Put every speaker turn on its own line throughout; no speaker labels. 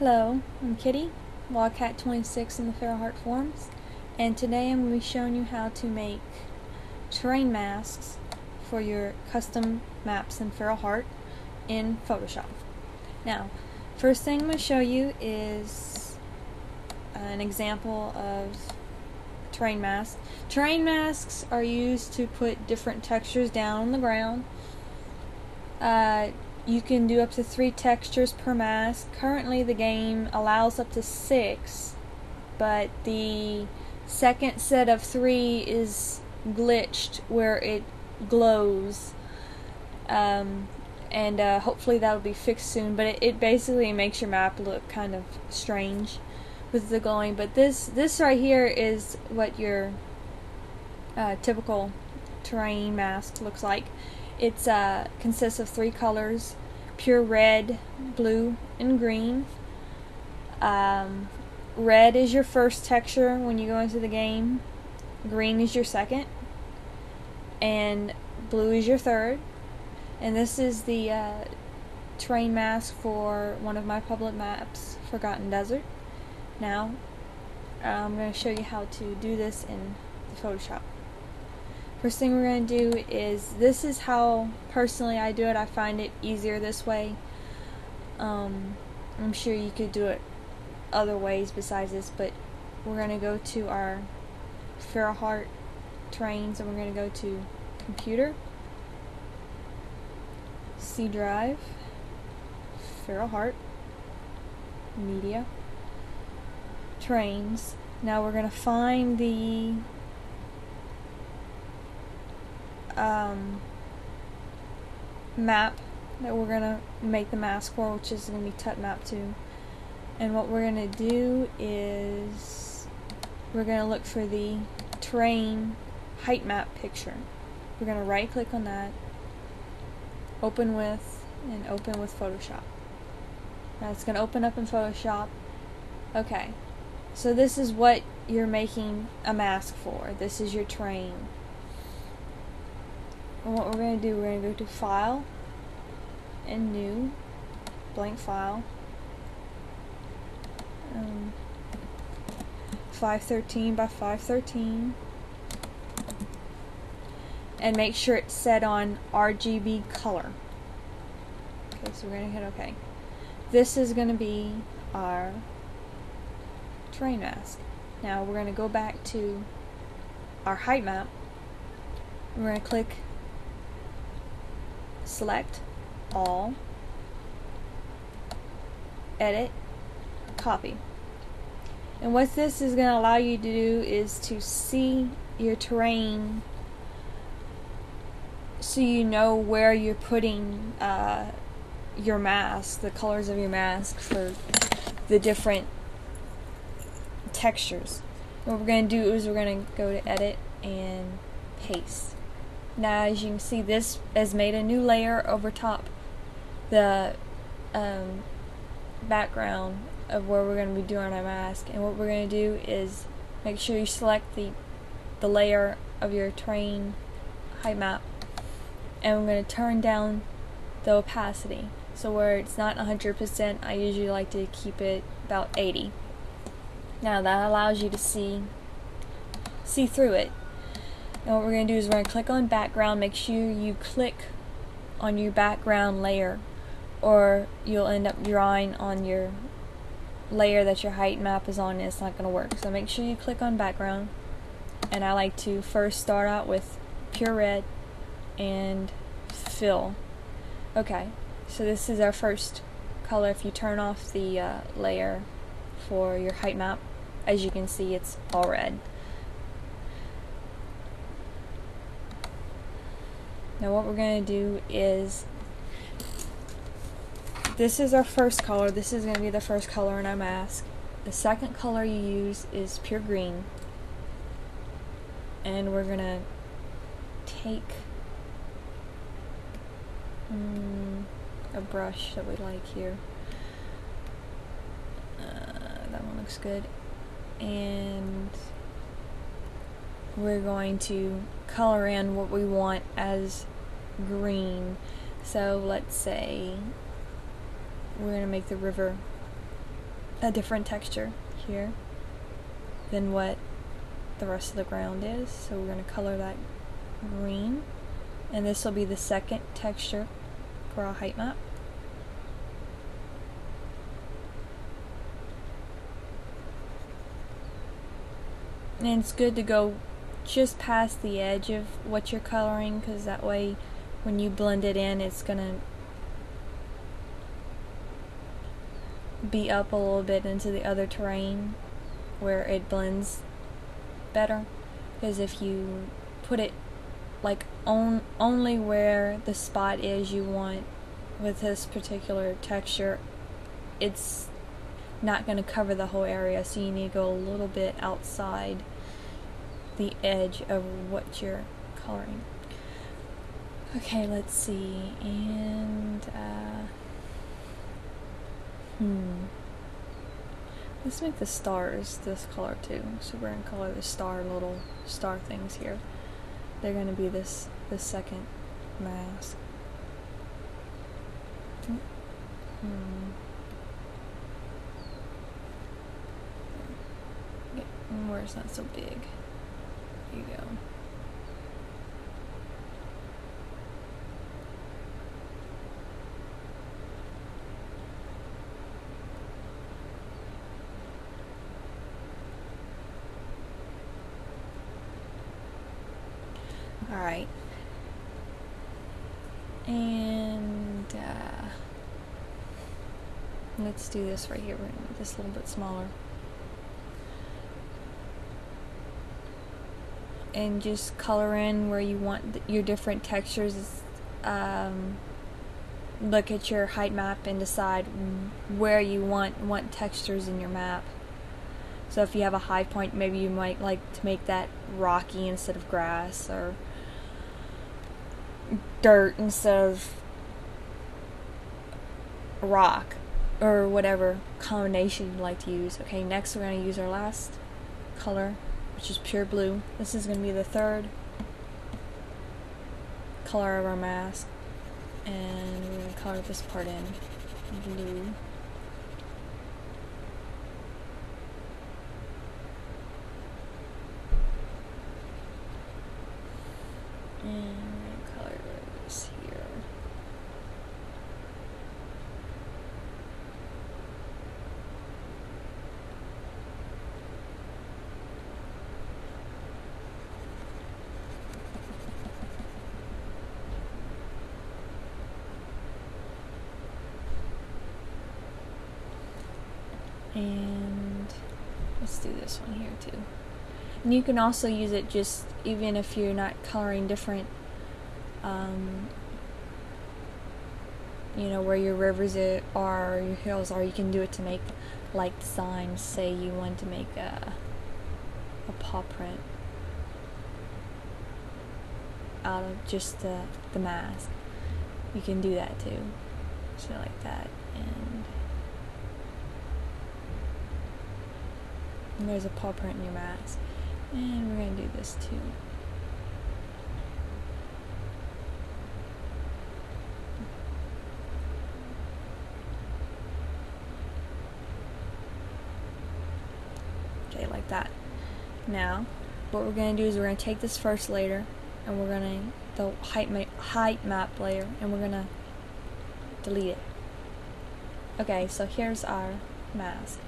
Hello, I'm Kitty, Wildcat26 in the Fairheart forums, and today I'm going to be showing you how to make terrain masks for your custom maps in Fairheart in Photoshop. Now, first thing I'm going to show you is an example of terrain mask. Terrain masks are used to put different textures down on the ground. You can do up to 3 textures per mask. Currently the game allows up to 6, but the second set of 3 is glitched where it glows, and hopefully that'll be fixed soon, but it basically makes your map look kind of strange with the glowing. But this right here is what your typical terrain mask looks like. It consists of 3 colors: pure red, blue, and green. Red is your first texture when you go into the game, green is your second, and blue is your third. And this is the terrain mask for one of my public maps, Forgotten Desert. Now, I'm going to show you how to do this in the Photoshop. First thing we're going to do is, this is how personally I do it. I find it easier this way. I'm sure you could do it other ways besides this, but we're going to go to our Fairheart terrains, and we're going to go to Computer, C Drive, Fairheart, Media, Terrains. Now we're going to find the map that we're going to make the mask for, which is going to be Tut Map 2. And what we're going to do is we're going to look for the terrain height map picture. We're going to right click on that, open with, and open with Photoshop. Now it's going to open up in Photoshop. Okay, so this is what you're making a mask for. This is your terrain. And what we're going to do, we're going to go to File and New, blank file, 513 by 513, and make sure it's set on RGB color. Okay, so we're going to hit OK. This is going to be our terrain mask. Now we're going to go back to our height map. We're going to click Select All, Edit, Copy. And what this is going to allow you to do is to see your terrain, so you know where you're putting your mask, the colors of your mask for the different textures. What we're going to do is we're going to go to Edit and Paste. Now, as you can see, this has made a new layer over top the background of where we're going to be doing our mask. And what we're going to do is make sure you select the layer of your terrain height map, and we're going to turn down the opacity. So where it's not 100%, I usually like to keep it about 80. Now that allows you to see through it. And what we're going to do is we're going to click on background. Make sure you click on your background layer, or you'll end up drawing on your layer that your height map is on, and it's not going to work. So make sure you click on background, and I like to first start out with pure red and fill. Okay, so this is our first color. If you turn off the layer for your height map, as you can see, it's all red. Now what we're going to do is, this is our first color. This is going to be the first color in our mask. The second color you use is pure green. And we're going to take a brush that we like here. That one looks good. And we're going to color in what we want as green. So let's say we're going to make the river a different texture here than what the rest of the ground is, so we're going to color that green, and this will be the second texture for our height map. And it's good to go just past the edge of what you're coloring, because that way when you blend it in, it's gonna be up a little bit into the other terrain where it blends better. Because if you put it like only where the spot is you want with this particular texture, it's not going to cover the whole area, so you need to go a little bit outside the edge of what you're coloring. Okay, let's see, and let's make the stars this color too. So we're going to color the little star things here. They're going to be this second mask. Where it's not so big. There you go. Alright. And let's do this right here. We're going to make this a little bit smaller. And just color in where you want your different textures. Look at your height map and decide where you want textures in your map. So if you have a high point, maybe you might like to make that rocky instead of grass, or dirt instead of rock, or whatever combination you like to use. Okay, next we're going to use our last color, which is pure blue. This is going to be the third color of our mask, and we're going to color this part in blue. And we're going to color this here. And let's do this one here too. And you can also use it just even if you're not coloring different, you know, where your rivers are, your hills are. You can do it to make like designs. Say you want to make a paw print out of just the mask. You can do that too. So like that, and there's a paw print in your mask. And we're going to do this too. Okay, like that. Now, what we're going to do is we're going to take this first layer, and we're going to, the height map layer, and we're going to delete it. Okay, so here's our mask.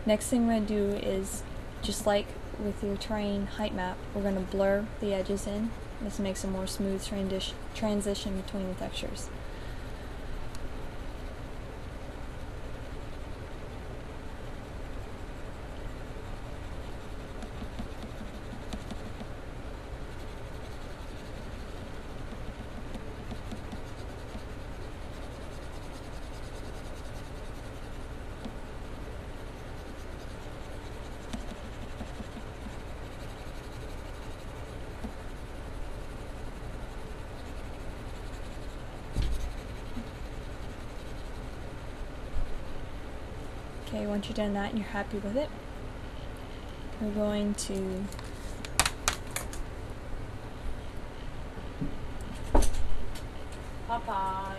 Next thing we're going to do is, just like with your terrain height map, we're going to blur the edges in. This makes a more smooth transition between the textures. Okay, once you're done that and you're happy with it, we're going to
Papa.